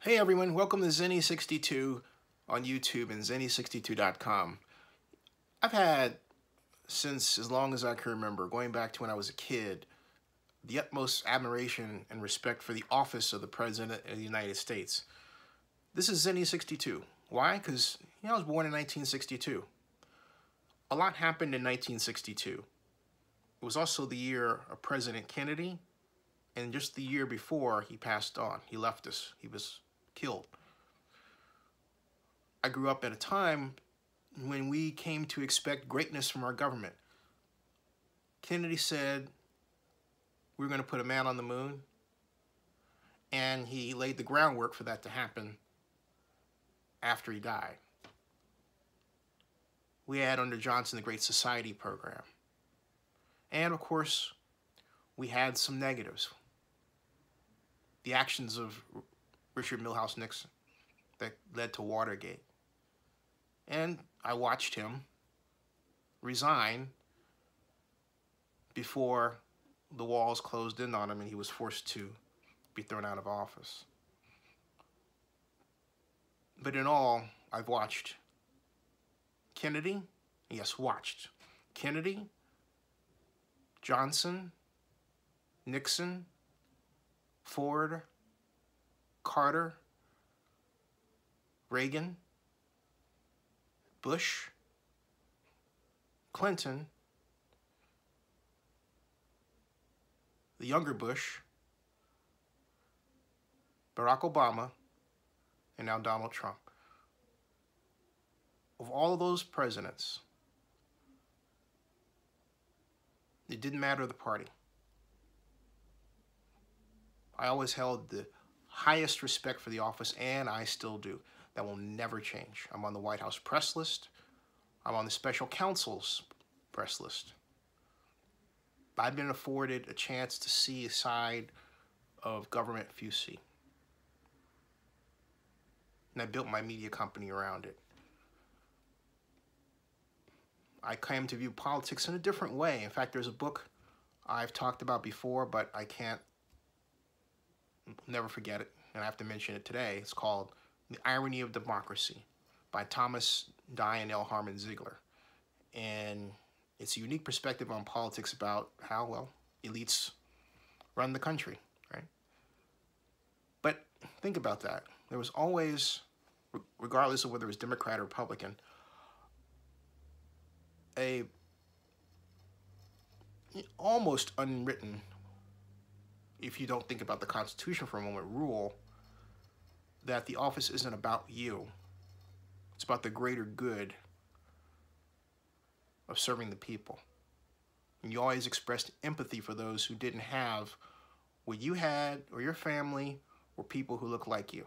Hey everyone, welcome to Zenny62 on YouTube and Zenny62.com. I've had, since as long as I can remember, going back to when I was a kid, the utmost admiration and respect for the office of the President of the United States. This is Zenny62. Why? Because I was born in 1962. A lot happened in 1962. It was also the year of President Kennedy, and just the year before he passed on. He left us. He was killed. I grew up at a time when we came to expect greatness from our government. Kennedy said we were going to put a man on the moon, and he laid the groundwork for that to happen after he died. We had under Johnson the Great Society program. And of course, we had some negatives. The actions of Richard Milhouse Nixon that led to Watergate. And I watched him resign before the walls closed in on him and he was forced to be thrown out of office. But in all, I've watched Kennedy, yes, watched Kennedy, Johnson, Nixon, Ford, Carter, Reagan, Bush, Clinton, the younger Bush, Barack Obama, and now Donald Trump. Of all of those presidents, it didn't matter the party. I always held the highest respect for the office, and I still do. That will never change. I'm on the White House press list. I'm on the special counsel's press list. I've been afforded a chance to see a side of government few see. And I built my media company around it. I came to view politics in a different way. In fact, there's a book I've talked about before, but I can't never forget it, and I have to mention it today. It's called The Irony of Democracy by Thomas Dye and L. Harmon Ziegler. And it's a unique perspective on politics about how, well, elites run the country, right? But think about that. There was always, regardless of whether it was Democrat or Republican, a almost unwritten, if you don't think about the Constitution for a moment, rule that the office isn't about you. It's about the greater good of serving the people. And you always expressed empathy for those who didn't have what you had, or your family, or people who look like you.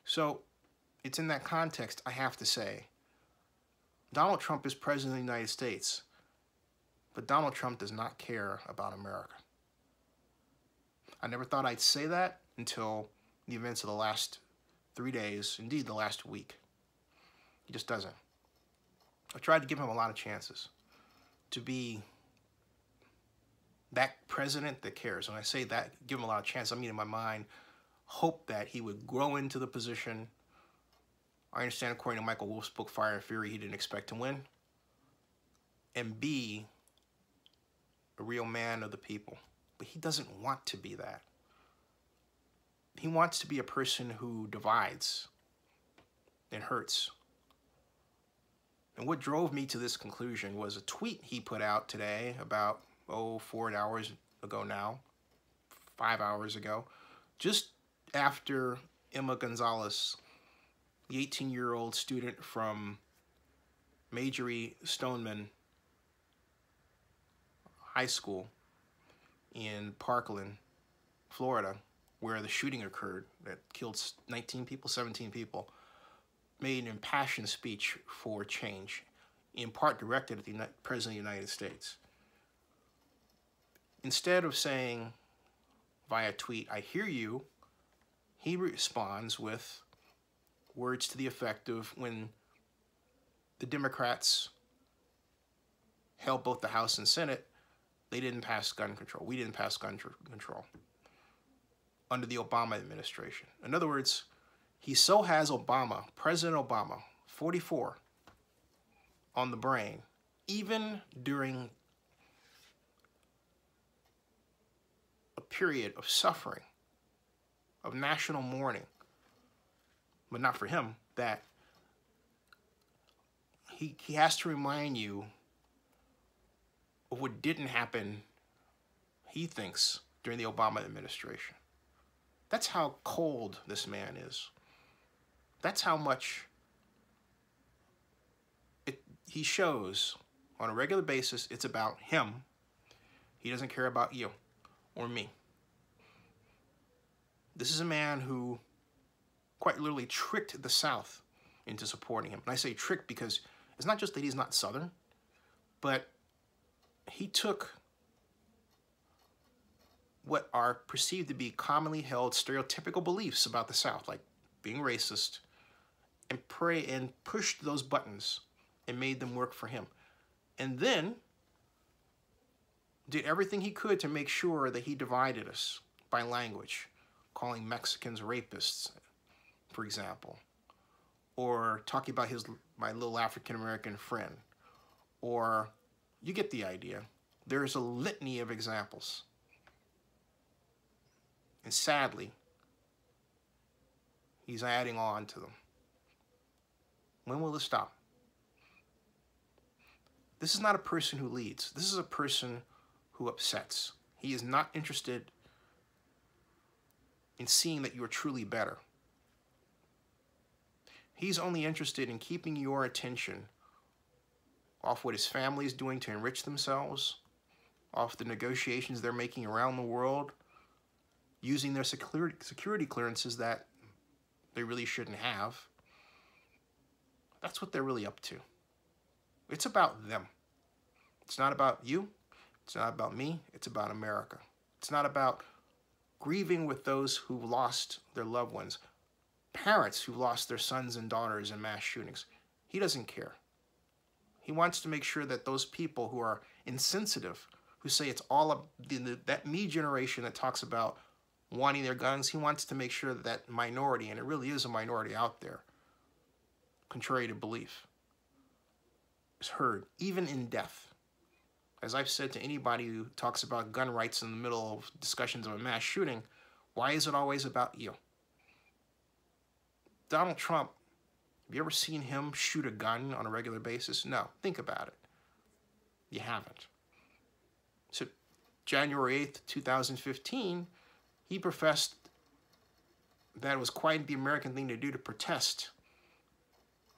So it's in that context I have to say, Donald Trump is president of the United States, but Donald Trump does not care about America. I never thought I'd say that until the events of the last 3 days, indeed the last week. He just doesn't. I've tried to give him a lot of chances to be that president that cares. When I say that, give him a lot of chances, I mean in my mind, hope that he would grow into the position. I understand, according to Michael Wolff's book, Fire and Fury, he didn't expect to win. And be a real man of the people. But he doesn't want to be that. He wants to be a person who divides and hurts. And what drove me to this conclusion was a tweet he put out today about, 4 hours ago now, 5 hours ago, just after Emma Gonzalez, the 18-year-old student from Marjory Stoneman High School in Parkland, Florida, where the shooting occurred that killed 19 people, 17 people, made an impassioned speech for change, in part directed at the President of the United States. Instead of saying via tweet, "I hear you," he responds with words to the effect of, when the Democrats held both the House and Senate, they didn't pass gun control. We didn't pass gun control. under the Obama administration. In other words, he so has Obama, President Obama, 44, on the brain, even during a period of suffering, of national mourning, but not for him, that he has to remind you of what didn't happen, he thinks, during the Obama administration. That's how cold this man is. That's how much he shows on a regular basis. It's about him. He doesn't care about you or me. This is a man who quite literally tricked the South into supporting him. And I say tricked because it's not just that he's not Southern, but he took what are perceived to be commonly held stereotypical beliefs about the South, like being racist, and pushed those buttons and made them work for him. And then did everything he could to make sure that he divided us by language, calling Mexicans rapists, for example, or talking about my little African-American friend, or you get the idea. There's a litany of examples. And sadly, he's adding on to them. When will this stop? This is not a person who leads. This is a person who upsets. He is not interested in seeing that you are truly better. He's only interested in keeping your attention off what his family is doing to enrich themselves, off the negotiations they're making around the world, using their security clearances that they really shouldn't have. That's what they're really up to. It's about them. It's not about you. It's not about me. It's about America. It's not about grieving with those who've lost their loved ones, parents who've lost their sons and daughters in mass shootings. He doesn't care. He wants to make sure that those people who are insensitive, who say it's all that me generation that talks about wanting their guns, he wants to make sure that that minority, and it really is a minority out there, contrary to belief, is heard, even in death. As I've said to anybody who talks about gun rights in the middle of discussions of a mass shooting, why is it always about you? Donald Trump, have you ever seen him shoot a gun on a regular basis? No. Think about it. You haven't. So January 8th, 2015, he professed that it was quite the American thing to do to protest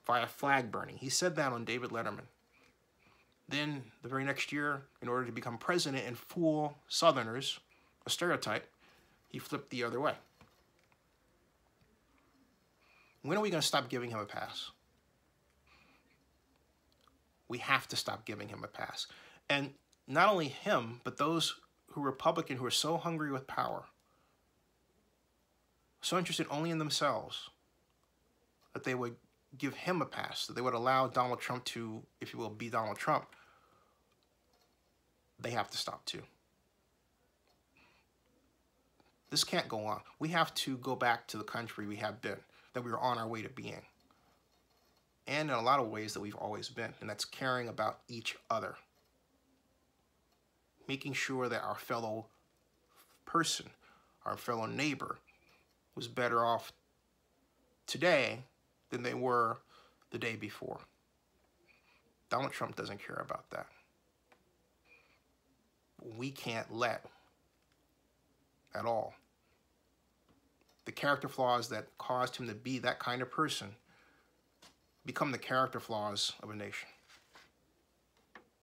via flag burning. He said that on David Letterman. Then, the very next year, in order to become president and fool Southerners, a stereotype, he flipped the other way. When are we going to stop giving him a pass? We have to stop giving him a pass. And not only him, but those who are Republican, who are so hungry with power, so interested only in themselves, that they would give him a pass, that they would allow Donald Trump to, if you will, be Donald Trump. They have to stop too. This can't go on. We have to go back to the country we have been, that we were on our way to being. And in a lot of ways that we've always been, and that's caring about each other. Making sure that our fellow person, our fellow neighbor, was better off today than they were the day before. Donald Trump doesn't care about that. We can't let at all the character flaws that caused him to be that kind of person become the character flaws of a nation.